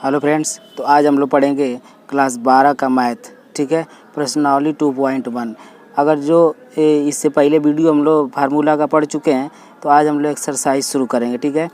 Hello friends, तो आज हम लोग पढ़ेंगे क्लास 12 का मैथ। ठीक है, प्रश्नावली 2.1। अगर जो इससे पहले वीडियो हम लोग फार्मूला का पढ़ चुके हैं, तो आज हम लोग एक्सरसाइज शुरू करेंगे। ठीक है,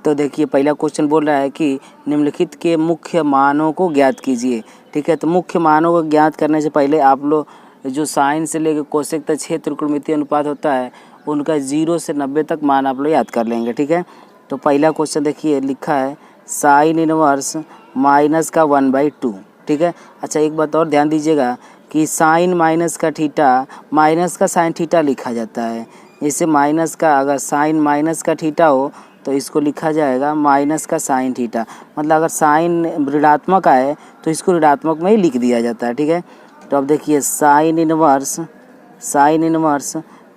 तो देखिए पहला क्वेश्चन बोल रहा है कि निम्नलिखित के मुख्य मानों को ज्ञात कीजिए। ठीक है, तो मुख्य मानों को ज्ञात करने से पहले आप लोग जो साइन से लेकर कोसेक तक 6 त्रिकोणमितीय अनुपात होता है, उनका 0 से 90 तक मान आप लोग याद कर लेंगे। ठीक है, तो पहला क्वेश्चन देखिए लिखा है साइन इनवर्स माइनस का 1/2। ठीक है, अच्छा एक बात और ध्यान दीजिएगा कि साइन माइनस का थीटा माइनस का साइन थीटा लिखा जाता है। जैसे माइनस का अगर साइन माइनस का थीटा हो तो इसको लिखा जाएगा माइनस का साइन थीटा। मतलब अगर साइन ऋणात्मक आए तो इसको ऋणात्मक में ही लिख दिया जाता है। ठीक है, तो अब देखिए साइन इनवर्स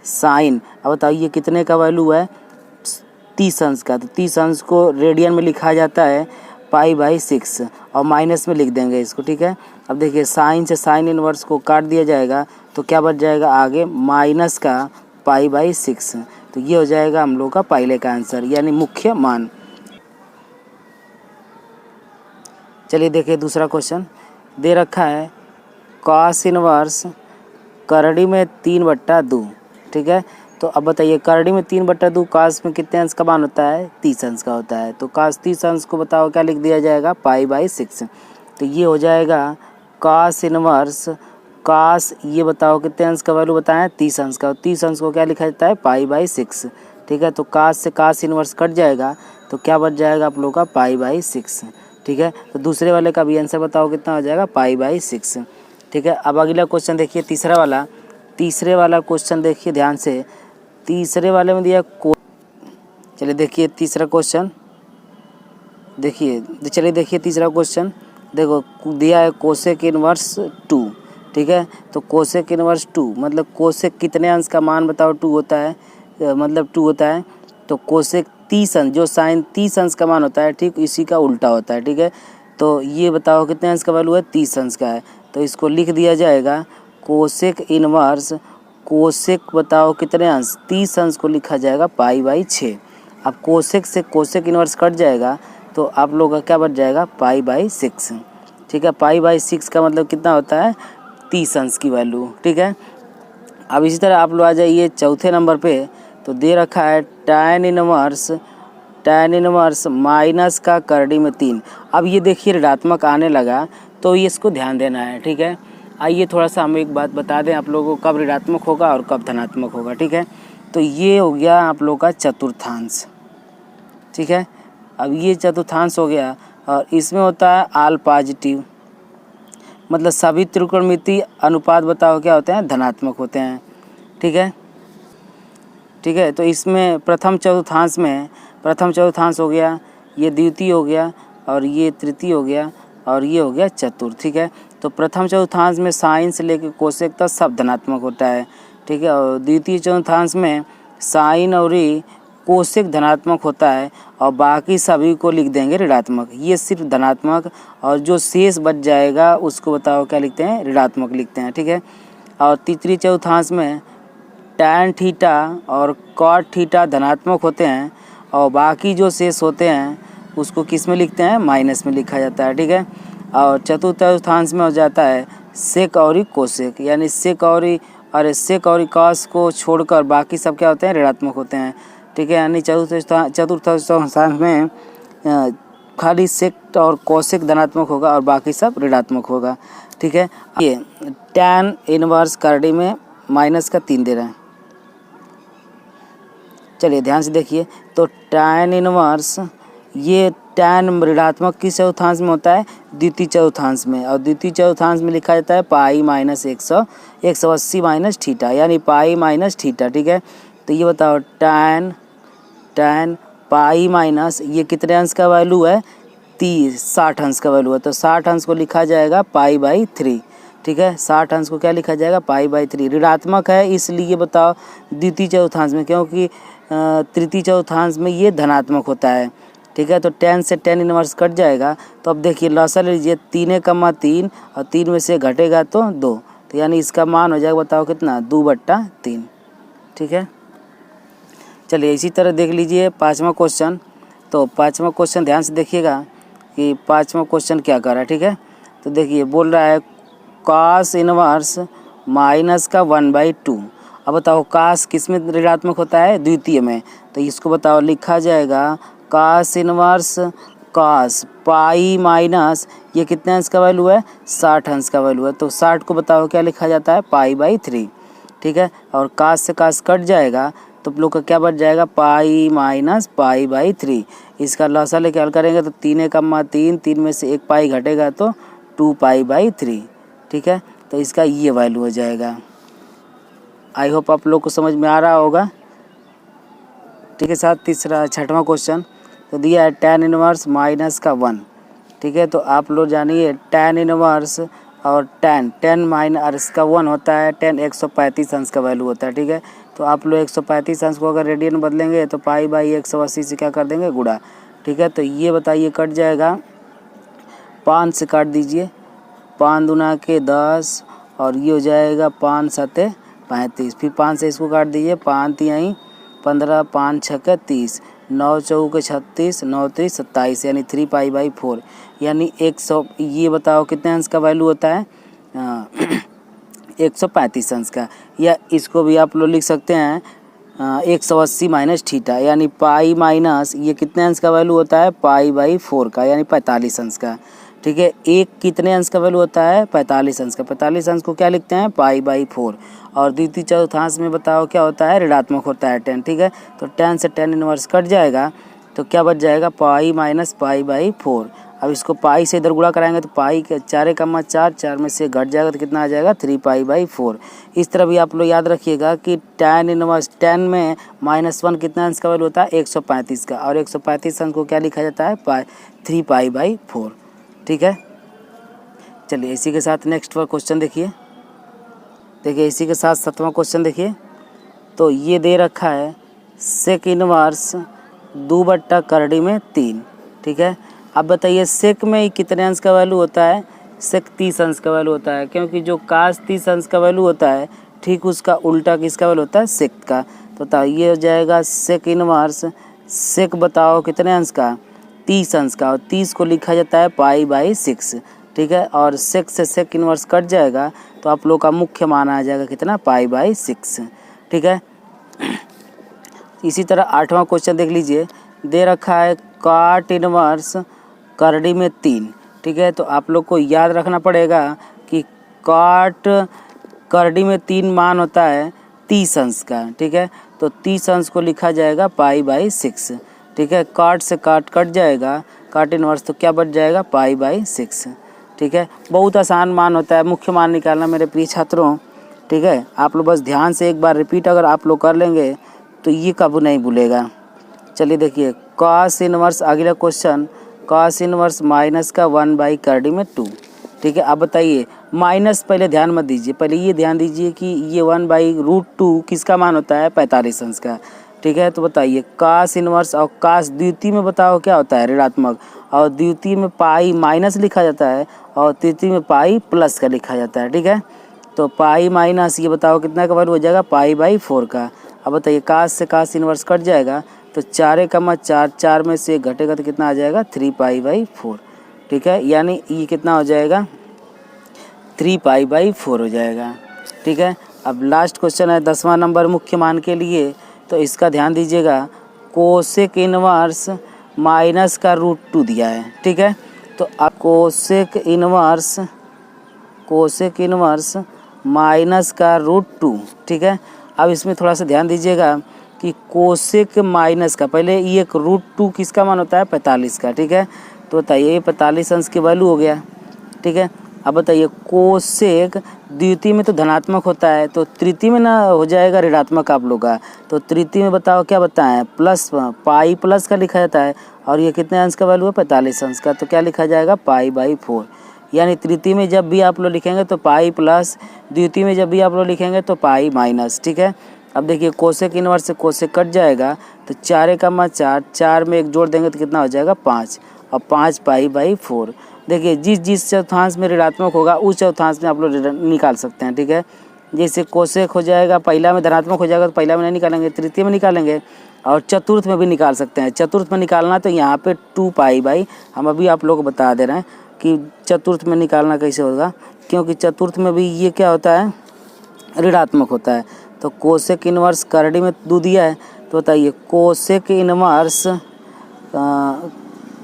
साइन, अब बताइए कितने का वैल्यू है 30 अंश का। तो 30 अंश को रेडियन में लिखा जाता है π/6 और माइनस में लिख देंगे इसको। ठीक है, अब देखिए साइन से साइन इनवर्स को काट दिया जाएगा तो क्या बच जाएगा आगे माइनस का π/6। तो ये हो जाएगा हम लोग का पहले का आंसर यानी मुख्य मान। चलिए देखिए दूसरा क्वेश्चन दे रखा है कॉस इनवर्स करड़ी में 3/2। ठीक है, तो अब बताइए करड़ी में 3/2 कास में कितने अंश का मान होता है 30 अंश का होता है। तो कास 30 अंश को बताओ क्या लिख दिया जाएगा π/6। तो ये हो जाएगा कास इनवर्स कास, ये बताओ कितने अंश का वैल्यू बताएं 30 अंश का। 30 अंश को क्या लिखा जाता है π/6। ठीक है, तो कास से कास इनवर्स कट जाएगा तो क्या बच जाएगा आप लोग का π/6। ठीक है, तो दूसरे वाले का भी आंसर बताओ कितना हो जाएगा π/6। ठीक है, अब अगला क्वेश्चन देखिए तीसरे वाला क्वेश्चन देखिए ध्यान से। तीसरे वाले में दिया चलिए देखिए तीसरा क्वेश्चन देखिए तीसरा क्वेश्चन देखो दिया है कोसेक इनवर्स 2। ठीक है, तो कोसेक इनवर्स 2 मतलब कोसेक कितने अंश का मान बताओ 2 होता है, मतलब 2 होता है। तो कोसेक 30 अंश, जो साइन 30 अंश का मान होता है ठीक इसी का उल्टा होता है। ठीक है, तो ये बताओ कितने अंश का वैल्यू है 30 अंश का है। तो इसको लिख दिया जाएगा कोसेक इनवर्स कोसेक बताओ कितने अंश 30 अंश को लिखा जाएगा π/6। अब कोसेक से कोसेक इनवर्स कट जाएगा तो आप लोग का क्या बच जाएगा π/6। ठीक है, π/6 का मतलब कितना होता है 30 अंश की वैल्यू। ठीक है, अब इसी तरह आप लोग आ जाइए चौथे नंबर पे। तो दे रखा है tan इनवर्स माइनस का करड़ी में 3। अब ये देखिए ऋणात्मक आने लगा तो ये इसको ध्यान देना है। ठीक है, आइए थोड़ा सा हम एक बात बता दें आप लोगों को कब ऋणात्मक होगा और कब धनात्मक होगा। ठीक है, तो ये हो गया आप लोगों का चतुर्थांश। ठीक है, अब ये चतुर्थांश हो गया और इसमें होता है आल पॉजिटिव, मतलब सभी त्रिकोणमितीय अनुपात बताओ क्या होते हैं धनात्मक होते हैं। ठीक है, तो इसमें प्रथम चतुर्थांश हो गया, ये द्वितीय हो गया और ये तृतीय हो गया और ये हो गया चतुर्थ। ठीक है, तो प्रथम चतुर्थांश में साइन से लेकर कोसेक तक सब धनात्मक होता है। ठीक है, और द्वितीय चतुर्थांश में साइन और कोसेक धनात्मक होता है और बाकी सभी को लिख देंगे ऋणात्मक। ये सिर्फ धनात्मक और जो शेष बच जाएगा उसको बताओ क्या लिखते हैं ऋणात्मक लिखते हैं। ठीक है, और तृतीय चतुर्थांश में टैन थीटा और कॉट थीटा धनात्मक होते हैं और बाकी जो शेष होते हैं उसको किस में लिखते हैं माइनस में लिखा जाता है। ठीक है, और चतुर्थ चतुर्थांश में हो जाता है सेक और कोसेक, यानी सेक और कॉस को छोड़कर बाकी सब क्या होते हैं ऋणात्मक होते हैं। ठीक है, यानी चतुर्थ चतुर्थांश में खाली सेक और कोसेक धनात्मक होगा और बाकी सब ऋणात्मक होगा। ठीक है, ये टैन इनवर्स करड़ी में माइनस का 3 दे रहा है। चलिए ध्यान से देखिए, तो टैन इनवर्स ये टैन ऋणात्मक किस चतुर्थांश में होता है द्वितीय चतुर्थांश में, और द्वितीय चतुर्थांश में लिखा जाता है π-180 माइनस थीटा यानी π-θ। ठीक है, तो ये बताओ टैन पाई माइनस ये कितने अंश का वैल्यू है 60 अंश का वैल्यू है। तो 60 अंश को लिखा जाएगा π/3। ठीक है, 60 अंश को क्या लिखा जाएगा π/3। ऋणात्मक है इसलिए बताओ द्वितीय चतुर्थांश में, क्योंकि तृतीय चतुर्थांश में ये धनात्मक होता है। ठीक है, तो 10 से 10 इनवर्स कट जाएगा। तो अब देखिए लॉसल लीजिए 3 और 3 में से घटेगा तो 2, तो यानी इसका मान हो जाएगा बताओ कितना 2/3। ठीक है, चलिए इसी तरह देख लीजिए पाँचवा क्वेश्चन। तो पाँचवा क्वेश्चन ध्यान से देखिएगा, कि पाँचवा क्वेश्चन क्या कर रहा है, ठीक है। तो देखिए बोल रहा है cos इनवर्स माइनस का 1/2। अब बताओ cos किस में ऋणात्मक होता है, द्वितीय में। तो इसको बताओ, लिखा जाएगा cos inverse cos pi minus ये कितने अंश का वैल्यू है, 60 अंश का वैल्यू है। तो 60 को बताओ क्या लिखा जाता है, पाई/3, ठीक है। और cos से cos कट जाएगा तो आप लोग का क्या बच जाएगा, पाई माइनस पाई/3। इसका लसा लेके हल करेंगे तो 3 3 में से 1 पाई घटेगा तो 2 पाई/3, ठीक है। तो इसका ये वैल्यू हो जाएगा। आई होप आप लोग को समझ में आ रहा होगा, ठीक है। साथ तीसरा छठवां क्वेश्चन तो दिया है tan इनवर्स माइनस का 1, ठीक है। तो आप लोग जानिए tan इनवर्स और tan माइनस का 1 होता है, tan 135 अंश का वैल्यू होता है, ठीक है। तो आप लोग 135 अंश को अगर रेडियन बदलेंगे तो पाई/180 से क्या कर देंगे, गुणा, ठीक है। तो ये बताइए कट जाएगा, 5 से काट दीजिए, 5 दूना के 10 और ये हो जाएगा 5 7 35, फिर 5 से इसको काट दीजिए, 5 3 15, 5 6 30, 9 4 36, 9 3 27, यानी 3 पाई/4, यानी 100। ये बताओ कितने अंश का वैल्यू होता है, 135 अंश का। या इसको भी आप लोग लिख सकते हैं 180 माइनस थीटा, यानी पाई माइनस ये कितने अंश का वैल्यू होता है, पाई/4 का, यानी 45 अंश का, ठीक है। एक कितने अंश का वैल्यू होता है, 45 अंश का। 45 अंश को क्या लिखते हैं, पाई/4। और द्वितीय चतुर्थांश में बताओ क्या होता है, ऋणात्मक होता है tan, ठीक है। तो tan से tan इनवर्स कट जाएगा तो क्या बच जाएगा, पाई माइनस पाई/4। अब इसको पाई से इधर गुणा कराएंगे तो पाई के 4 4 में से घट जाएगा तो कितना आ जाएगा, 3 पाई/4। इस तरह भी आप लोग याद रखिएगा कि tan इनवर्स, tan में -1 कितना अंश का वैल्यू होता है, 135 का, और 135 अंश को क्या लिखा जाता है, 3 पाई/4, ठीक है। चलिए इसी के साथ नेक्स्ट क्वेश्चन देखिए इसी के साथ 7वां क्वेश्चन देखिए। तो ये दे रखा है सेक इनवर्स 2/3, ठीक है। अब बताइए सेक में कितने अंश का वैल्यू होता है, सेक 30 अंश का वैल्यू होता है, क्योंकि जो कास 30 अंश का वैल्यू होता है ठीक उसका उल्टा किसका वैल्यू होता है, सेक का। तो बताओ ये हो जाएगा सेक इनवर्स, सेक बताओ कितने अंश का, 30 अंश का, और 30 को लिखा जाता है पाई/6, ठीक है। और सेक से सेक इनवर्स कट जाएगा तो आप लोग का मुख्य मान आ जाएगा कितना, पाई/6, ठीक है। इसी तरह 8वां क्वेश्चन देख लीजिए, दे रखा है काट इनवर्स करड़ी में 3, ठीक है। तो आप लोग को याद रखना पड़ेगा कि काट करड़ी में 3 मान होता है 30 अंश का, ठीक है। तो 30 अंश को लिखा जाएगा पाई/6, ठीक है। काट से काट कट जाएगा, काट इनवर्स, तो क्या बच जाएगा, पाई/6, ठीक है। बहुत आसान मान होता है, मुख्य मान निकालना मेरे प्रिय छात्रों, ठीक है। आप लोग बस ध्यान से एक बार रिपीट अगर आप लोग कर लेंगे तो ये कभी नहीं भूलेगा। चलिए देखिए कॉस इनवर्स, अगला क्वेश्चन, कॉस इनवर्स माइनस का 1/2, ठीक है। अब बताइए माइनस पहले ध्यान मत दीजिए, पहले ये ध्यान दीजिए कि ये 1/√2 किसका मान होता है, 45 अंश का, ठीक है। तो बताइए कास इनवर्स और कास द्वितीय में बताओ क्या होता है, ऋणात्मक, और द्वितीय में पाई माइनस लिखा जाता है और तृतीय में पाई प्लस का लिखा जाता है, ठीक है। तो पाई माइनस ये बताओ कितना का वैल्यू हो जाएगा, पाई/4 का। अब बताइए कास से कास इनवर्स कट जाएगा तो 4 × 4, 4 में से घटेगा तो कितना आ जाएगा, 3 पाई/4, ठीक है। यानी ये कितना हो जाएगा, 3 पाई/4 हो जाएगा, ठीक है। अब लास्ट क्वेश्चन है 10वां नंबर मुख्य मान के लिए, तो इसका ध्यान दीजिएगा, कोसेक इनवर्स माइनस का √2 दिया है, ठीक है। तो अब कोसेक इनवर्स माइनस का √2, ठीक है। अब इसमें थोड़ा सा ध्यान दीजिएगा कि कोसेक माइनस का, पहले ये एक √2 किसका मान होता है, 45 का, ठीक है। तो बताइए 45 अंश की वैल्यू हो गया, ठीक है। अब बताइए कोसेक द्वितीय में तो धनात्मक होता है, तो तृतीय में ना हो जाएगा ऋणात्मक आप लोग का। तो तृतीय में बताओ क्या बताएं, प्लस, पाई प्लस का लिखा जाता है, और ये कितने अंश का वैल्यू है, 45 अंश का, तो क्या लिखा जाएगा, पाई/4। यानी तृतीय में जब भी आप लोग लिखेंगे तो पाई प्लस, द्वितीय में जब भी आप लोग लिखेंगे तो पाई माइनस, ठीक है। अब देखिए कोसेक इनवर्स से कोसेक कट जाएगा तो 4 × 4, 4 में 1 जोड़ देंगे तो कितना हो जाएगा, 5, और 5 पाई/4। देखिए जिस चौथांश में ऋणात्मक होगा उस चौथांश में आप लोग निकाल सकते हैं, ठीक है। जैसे कोसेक हो जाएगा, पहला में धनात्मक हो जाएगा तो पहला में नहीं निकालेंगे, तृतीय में निकालेंगे और चतुर्थ में भी निकाल सकते हैं। चतुर्थ में निकालना तो यहाँ पे 2 पाई बाई, हम अभी आप लोग को बता दे रहे हैं कि चतुर्थ में निकालना कैसे होगा, क्योंकि चतुर्थ में भी ये क्या होता है, ऋणात्मक होता है। तो कोसेक इनवर्स करड़ी में 2 दिया है, तो बताइए कोसेक इनवर्स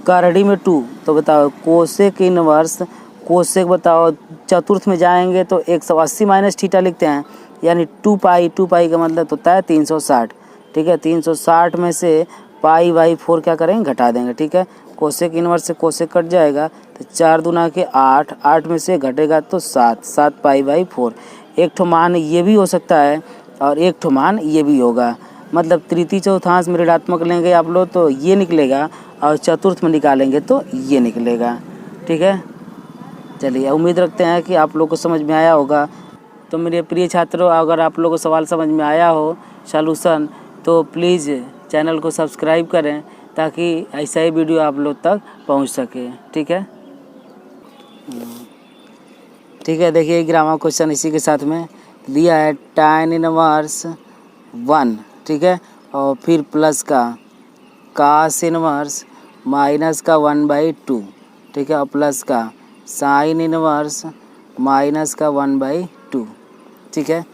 करड़ी में 2, तो बताओ कोसेक इनवर्स, कोसेक बताओ चतुर्थ में जाएंगे तो 180 माइनस थीटा लिखते हैं, यानी 2 पाई का मतलब होता है 360। ठीक है, 360 में से पाई बाई 4 क्या करेंगे, घटा देंगे। ठीक है, कोसेक इनवर्स से कोसेक कट जाएगा तो 4 दूना के 8, 8 में से घटेगा तो 7, 7 पाई बाई 4। एक ठो मान ये भी हो सकता है और एक ठो मान ये भी होगा, मतलब तृतीय चौथांश में ऋणात्मक लेंगे आप लोग तो ये निकलेगा और चतुर्थ में निकालेंगे तो ये निकलेगा। ठीक है, चलिए उम्मीद रखते हैं कि आप लोग को समझ में आया होगा। तो मेरे प्रिय छात्रों, अगर आप लोग को सवाल समझ में आया हो सॉल्यूशन, तो प्लीज़ चैनल को सब्सक्राइब करें ताकि ऐसा ही वीडियो आप लोग तक पहुंच सके। ठीक है, देखिए ग्रामर क्वेश्चन इसी के साथ में दिया है, tan इनवर्स 1। ठीक है, और फिर प्लस का cos इनवर्स माइनस का 1/2। ठीक है, और प्लस का sin इनवर्स माइनस का 1/2। ठीक है,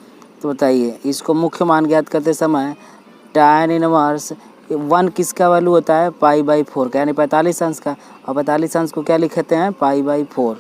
तो बताइए इसको मुख्य मान ज्ञात करते समय tan इनवर्स 1 किसका वैल्यू होता है, पाई/4 का, यानी 45 अंश का, और 45 अंश को क्या लिखते हैं, पाई/4।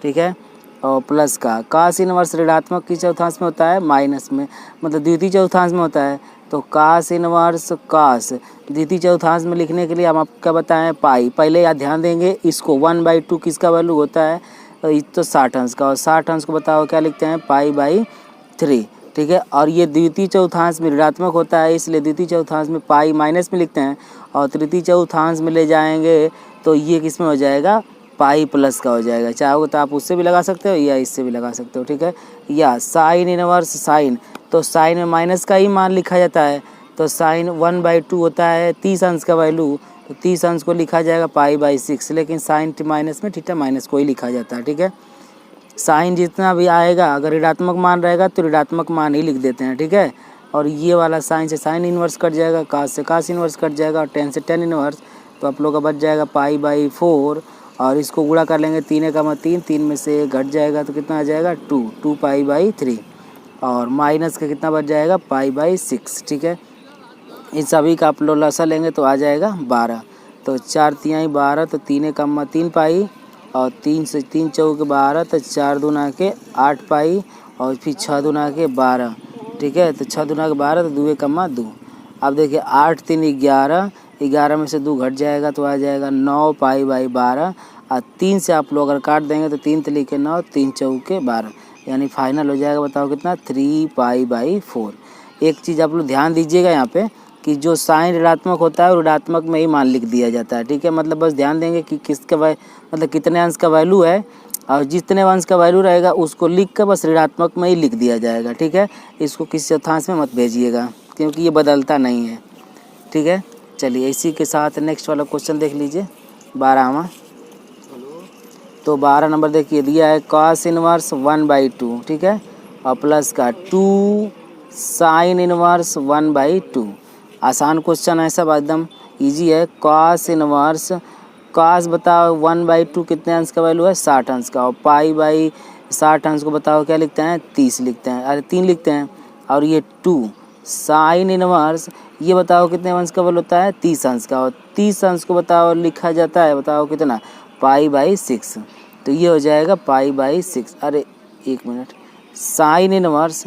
ठीक है, और प्लस का cos इनवर्स ऋणात्मक की चौथांश में होता है, माइनस में मतलब द्वितीय चौथांश में होता है, तो cos इनवर्स cos द्वितीय चौथांश में लिखने के लिए हम आपका बताएं पाई, पहले याद ध्यान देंगे इसको 1/2 किसका वैल्यू होता है, तो 60 अंश का, और 60 अंश को बताओ क्या लिखते हैं, पाई/3। ठीक है, और ये द्वितीय चौथांश में ऋणात्मक होता है, इसलिए द्वितीय चौथांश में पाई माइनस में लिखते हैं, और तृतीय चौथांश में ले जाएंगे तो ये किस में हो जाएगा, पाई प्लस का हो जाएगा। चाहो तो आप उससे भी लगा सकते हो या इससे भी लगा सकते हो। ठीक है, या साइन इनवर्स साइन, तो साइन में माइनस का ही मान लिखा जाता है, तो साइन 1/2 होता है 30 अंश का वैल्यू, तो 30 अंश को लिखा जाएगा पाई/6, लेकिन साइन माइनस में थीटा माइनस को ही लिखा जाता है। ठीक है, साइन जितना भी आएगा अगर ऋणात्मक मान रहेगा तो ऋणात्मक मान ही लिख देते हैं। ठीक है, और ये वाला साइन से साइन इनवर्स कट जाएगा, कास से कास इनवर्स कट जाएगा, और टेन से टेन इनवर्स, तो आप लोग का बच जाएगा पाई/4, और इसको गुणा कर लेंगे 3 का 3, 3 में से घट जाएगा तो कितना आ जाएगा 2 पाई/3, और माइनस का कितना बच जाएगा, पाई/6। ठीक है, इन सभी का आप लोग लसा लेंगे तो आ जाएगा 12, तो 4 तिहाई 12, तो 3 का 3 पाई, और 3 से 3 चौके 12, तो 4 दूना के 8 पाई, और फिर 6 दूना के 12। ठीक है, तो 6 दूना के 12, तो 2 कम्मा 2। अब देखिए 8 3 11, 11 में से 2 घट जाएगा तो आ जाएगा 9 पाई/12, और 3 से आप लोग अगर काट देंगे तो 3 तली के 9, 3 चौके 12, यानी फाइनल हो जाएगा बताओ कितना, 3 पाई/4। एक चीज़ आप लोग ध्यान दीजिएगा यहाँ पे कि जो साइन ऋणात्मक होता है ऋणात्मक में ही मान लिख दिया जाता है। ठीक है, मतलब बस ध्यान देंगे कि किसका मतलब कितने अंश का वैल्यू है, और जितने अंश का वैल्यू रहेगा उसको लिख कर बस ऋणात्मक में ही लिख दिया जाएगा। ठीक है, इसको किसी चौथांश में मत भेजिएगा क्योंकि ये बदलता नहीं है। ठीक है, चलिए इसी के साथ नेक्स्ट वाला क्वेश्चन देख लीजिए 12वां। तो 12 नंबर देखिए दिया है cos इनवर्स 1/2। ठीक है, और प्लस का 2 साइन इनवर्स 1/2। आसान क्वेश्चन है, सब एकदम इजी है। cos इनवर्स, cos बताओ 1/2 कितने अंश का वैल्यू है, 60 अंश का, और पाई/60 अंश को बताओ क्या लिखते हैं, 30 लिखते हैं, अरे 3 लिखते हैं, और ये 2 साइन इनवर्स ये बताओ कितने अंश का वैल्यू होता है, 30 अंश का, और 30 अंश को बताओ लिखा जाता है बताओ कितना, पाई/6, तो ये हो जाएगा पाई/6। अरे एक मिनट, साइन इनवर्स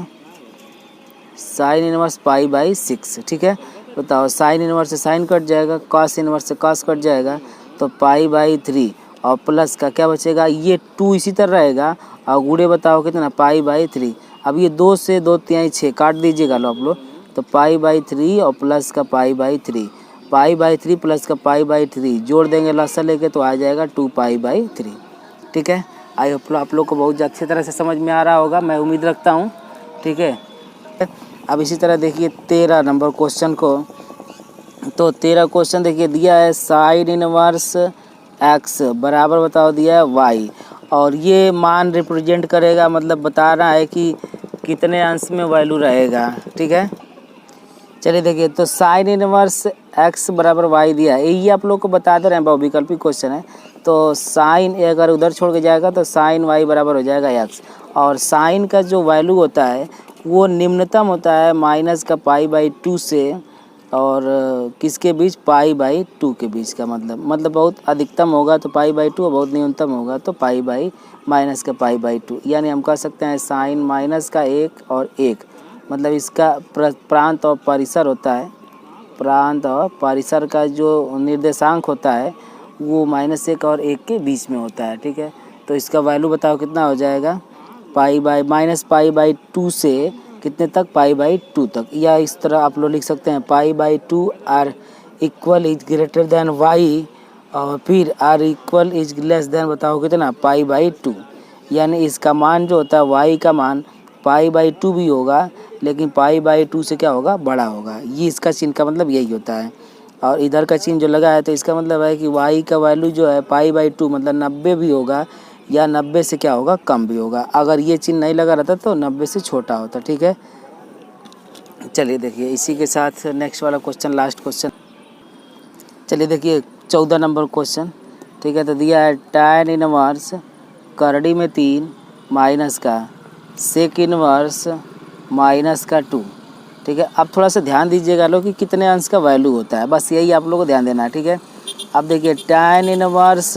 पाई/6। ठीक है, बताओ साइन इनवर्स से साइन कट जाएगा, कॉस इनवर्स से कॉस कट जाएगा, तो पाई/3, और प्लस का क्या बचेगा, ये 2 इसी तरह रहेगा, और गुणे बताओ कितना, पाई/3। अब ये 2 से 2 तिहाई 6 काट दीजिएगा लो आप लोग, तो पाई/3 और प्लस का पाई/3 प्लस का पाई/3 जोड़ देंगे लसा लेके तो आ जाएगा 2 पाई/3। ठीक है, आई होप आप लोग को बहुत अच्छी तरह से समझ में आ रहा होगा, मैं उम्मीद रखता हूँ। ठीक है, अब इसी तरह देखिए 13 नंबर क्वेश्चन को। तो 13 क्वेश्चन देखिए दिया है साइन इनवर्स x बराबर बताओ दिया है y, और ये मान रिप्रेजेंट करेगा, मतलब बता रहा है कि कितने अंश में वैल्यू रहेगा, ठीक है। चलिए देखिए, तो साइन इनवर्स x बराबर y दिया है, ये आप लोग को बता दे रहे हैं, बहुविकल्पी क्वेश्चन है। तो साइन अगर उधर छोड़ के जाएगा तो साइन y बराबर हो जाएगा x, और साइन का जो वैल्यू होता है वो निम्नतम होता है माइनस का π/2 से और किसके बीच, π/2 के बीच का, मतलब बहुत अधिकतम होगा तो π/2 और बहुत न्यूनतम होगा तो माइनस का π/2। यानी हम कह सकते हैं साइन माइनस का 1 और 1, मतलब इसका प्रांत और परिसर होता है, प्रांत और परिसर का जो निर्देशांक होता है वो -1 और 1 के बीच में होता है, ठीक है। तो इसका वैल्यू बताओ कितना हो जाएगा, -π/2 से कितने तक, π/2 तक। या इस तरह आप लोग लिख सकते हैं π/2 r equal is greater than y, और फिर r equal is less than, बताओ कितना, π/2। यानी इसका मान जो होता है y का मान π/2 भी होगा, लेकिन π/2 से क्या होगा, बड़ा होगा। ये इसका चिन्ह का मतलब यही होता है। और इधर का चिन्ह जो लगा है तो इसका मतलब है कि y का वैल्यू जो है π/2 मतलब 90 भी होगा, या 90 से क्या होगा, कम भी होगा। अगर ये चिन्ह नहीं लगा रहता तो 90 से छोटा होता, ठीक है। चलिए देखिए, इसी के साथ नेक्स्ट वाला क्वेश्चन, लास्ट क्वेश्चन। चलिए देखिए 14 नंबर क्वेश्चन, ठीक है। तो दिया है tan इनवर्स करड़ी में 3 माइनस का सेक इनवर्स -2, ठीक है। अब थोड़ा सा ध्यान दीजिएगा लोग कि कितने अंश का वैल्यू होता है, बस यही आप लोगों को ध्यान देना है, ठीक है। अब देखिए tan इनवर्स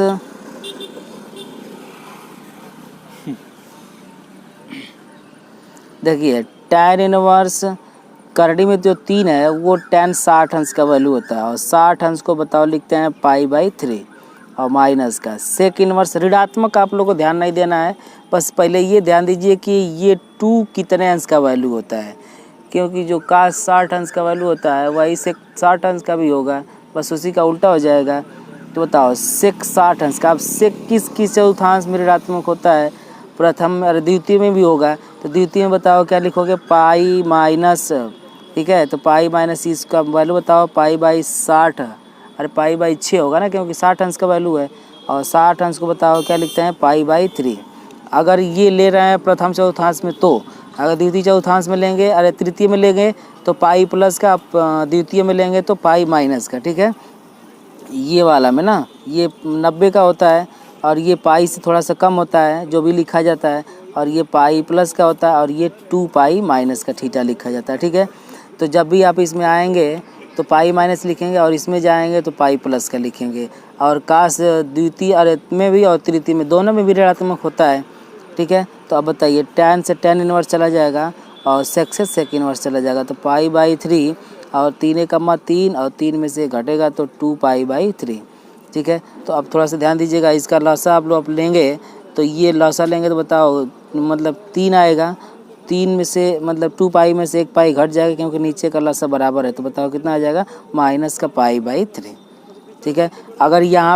देखिए tan इनवर्स करड़ी में जो 3 है वो tan 60 अंश का वैल्यू होता है, और 60 अंश को बताओ लिखते हैं π/3, और माइनस का सेक इनवर्स ऋणात्मक आप लोग को ध्यान नहीं देना है, बस पहले ये ध्यान दीजिए कि ये 2 कितने अंश का वैल्यू होता है, क्योंकि जो का 60 अंश का वैल्यू होता है वही सेक 60 अंश का भी होगा, बस उसी का उल्टा हो जाएगा। तो बताओ सेक 60 अंश का, अब सेक किस चौथांश में ऋणात्मक होता है, प्रथम और द्वितीय में भी होगा। तो द्वितीय में बताओ क्या लिखोगे, पाई माइनस, ठीक है। तो पाई माइनस इसका वैल्यू बताओ π/60, अरे π/6 होगा ना, क्योंकि 60 अंश का वैल्यू है। और 60 अंश को बताओ क्या लिखते हैं, π/3। अगर ये ले रहे हैं प्रथम चौथांश में, तो अगर द्वितीय चौथांश में लेंगे, अरे तृतीय में लेंगे तो पाई प्लस का, द्वितीय में लेंगे तो पाई माइनस का, ठीक है। ये वाला में ना ये 90 का होता है, और ये पाई से थोड़ा सा कम होता है जो भी लिखा जाता है, और ये पाई प्लस का होता है, और ये 2 पाई माइनस का थीटा लिखा जाता है, ठीक है। तो जब भी आप इसमें आएंगे तो पाई माइनस लिखेंगे, और इसमें जाएंगे तो पाई प्लस का लिखेंगे। और काश द्वितीय और में भी और तृतीय में दोनों में भी ऋणात्मक होता है, ठीक है। तो अब बताइए tan से tan इनवर्स चला जाएगा, और सेक से सेक इनवर्स चला जाएगा, तो π/3, और 3 और 3 में से घटेगा तो 2 π/3, ठीक है। तो अब थोड़ा सा ध्यान दीजिएगा, इसका लसा आप लोग लेंगे तो ये लसा लेंगे तो बताओ मतलब 3 आएगा, 3 में से मतलब 2 पाई में से 1 पाई घट जाएगा, क्योंकि नीचे का लसा बराबर है। तो बताओ कितना आ जाएगा, -π/3, ठीक है। अगर यहाँ